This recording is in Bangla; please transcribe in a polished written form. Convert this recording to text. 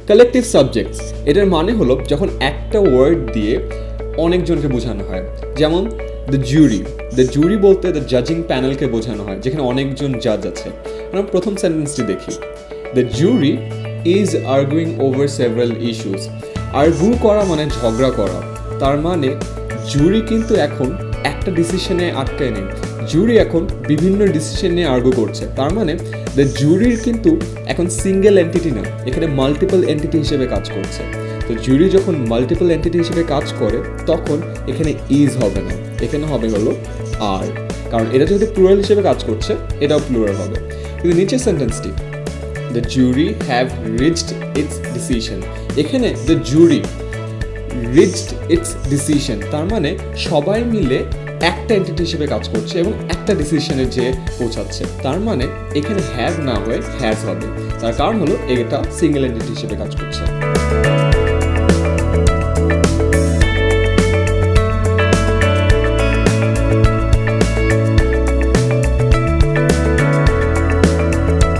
কালেকটিভ সাবজেক্টস এটার মানে হলো যখন একটা ওয়ার্ড দিয়ে অনেকজনকে বোঝানো হয়, যেমন দ্য জুরি বলতে দ্য জাজিং প্যানেলকে বোঝানো হয়, যেখানে অনেকজন জাজ আছে। আমরা প্রথম সেন্টেন্সটি দেখি, the jury is arguing over several issues. Argue করা মানে ঝগড়া করা, তার মানে জুরি কিন্তু এখন একটা ডিসিশনে আটকায় নেই, জুরি এখন বিভিন্ন ডিসিশন নিয়ে আর্গু করছে। তার মানে দ্য জুরির কিন্তু এখন সিঙ্গেল এন্টিটি না, এখানে মাল্টিপল এন্টিটি হিসেবে কাজ করছে। তো জুরি যখন মাল্টিপল এন্টিটি হিসেবে কাজ করে তখন এখানে ইজ হবে না, এখানে হবে হলো আর, কারণ এটা যেহেতু প্লুরাল হিসেবে কাজ করছে এটাও প্লুরাল হবে। কিন্তু নিচের সেন্টেন্সটি, the jury have reached its decision, এখানে the jury reached its decision, তার মানে সবাই মিলে একটা এন্টিটি হিসেবে কাজ করছে এবং একটা ডিসিশনে যে পৌঁছাচ্ছে। তার মানে এখানে হ্যাভ না হয়ে হ্যাজ হবে, তার কারণ হলো এটা সিঙ্গেল এন্টিটি হিসেবে কাজ করছে।